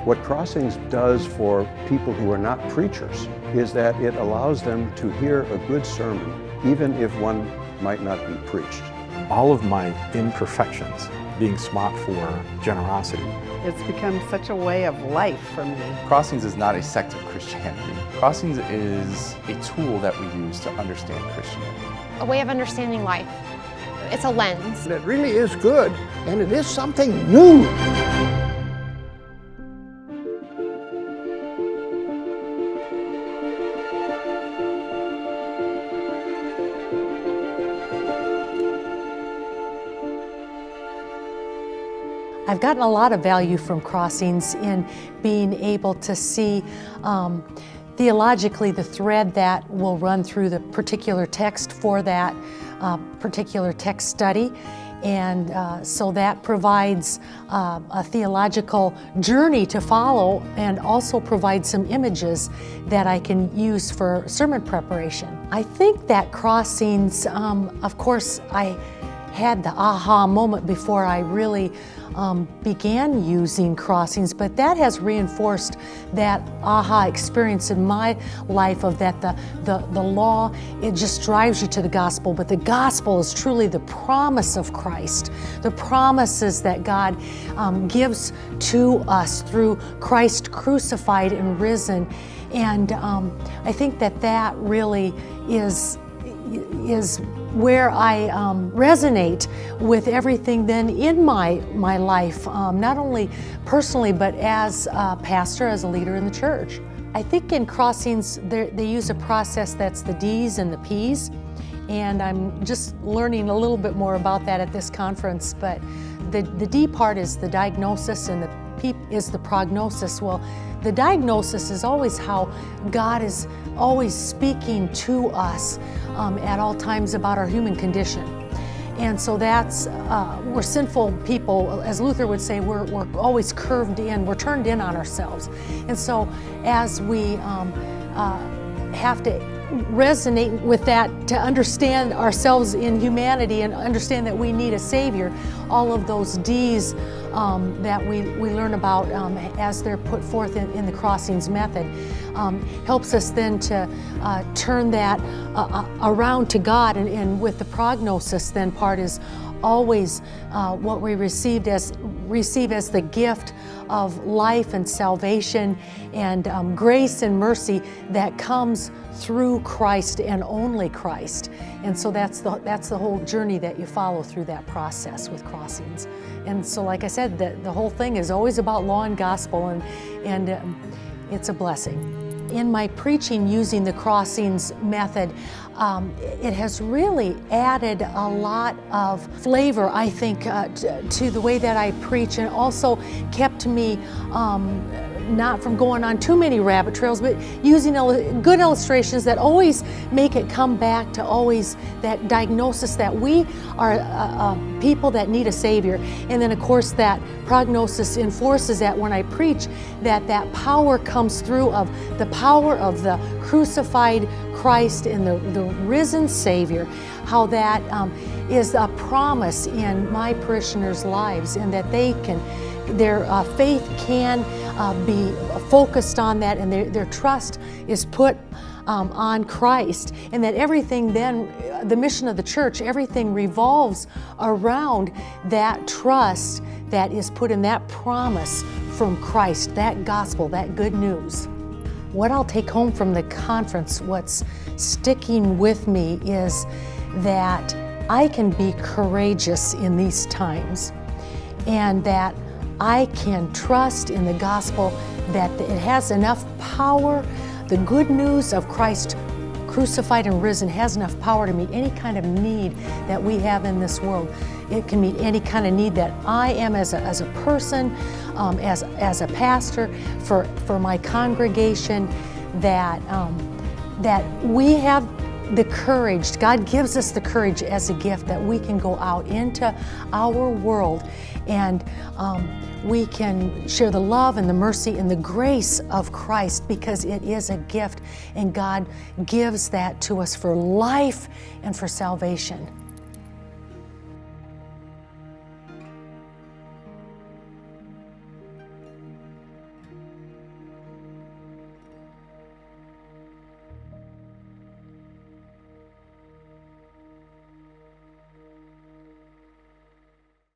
What Crossings does for people who are not preachers is that it allows them to hear a good sermon, even if one might not be preached. All of my imperfections, being smart for generosity. It's become such a way of life for me. Crossings is not a sect of Christianity. Crossings is a tool that we use to understand Christianity. A way of understanding life. It's a lens. It really is good, and it is something new. I've gotten a lot of value from Crossings in being able to see theologically the thread that will run through the particular text for that particular text study. And so that provides a theological journey to follow, and also provides some images that I can use for sermon preparation. I think that Crossings, of course, I had the aha moment before I really began using Crossings, but that has reinforced that aha experience in my life of that the law, it just drives you to the gospel, but the gospel is truly the promise of Christ, the promises that God gives to us through Christ crucified and risen. And I think that really is where I resonate with everything then in my life, not only personally, but as a pastor, as a leader in the church. I think in Crossings, they use a process that's the D's and the P's, and I'm just learning a little bit more about that at this conference. But the D part is the diagnosis, and the P is the prognosis. Well, the diagnosis is always how God is always speaking to us at all times about our human condition. And so that's, we're sinful people, as Luther would say, we're always curved in, we're turned in on ourselves. And so as we have to resonate with that to understand ourselves in humanity and understand that we need a Savior, all of those D's that we learn about as they're put forth in the Crossings method helps us then to turn that around to God, and with the prognosis then part is always what we receive as the gift of life and salvation and grace and mercy that comes through Christ and only Christ. And so that's the whole journey that you follow through that process with Crossings. And so, like I said, the whole thing is always about law and gospel, and it's a blessing. In my preaching using the Crossings method, it has really added a lot of flavor, I think, to the way that I preach, and also kept me not from going on too many rabbit trails, but using good illustrations that always make it come back to always that diagnosis that we are people that need a Savior. And then, of course, that prognosis enforces that when I preach, that power comes through of the power of the crucified Christ and the risen Savior, how that is a promise in my parishioners' lives, and that their faith can be focused on that, and their trust is put on Christ, and that everything then, the mission of the church, everything revolves around that trust that is put in that promise from Christ, that gospel, that good news. What I'll take home from the conference, what's sticking with me, is that I can be courageous in these times, and that I can trust in the gospel that it has enough power. The good news of Christ crucified and risen has enough power to meet any kind of need that we have in this world. It can meet any kind of need that I am as a person, as a pastor, for my congregation, that we have the courage. God gives us the courage as a gift that we can go out into our world, and we can share the love and the mercy and the grace of Christ, because it is a gift, and God gives that to us for life and for salvation.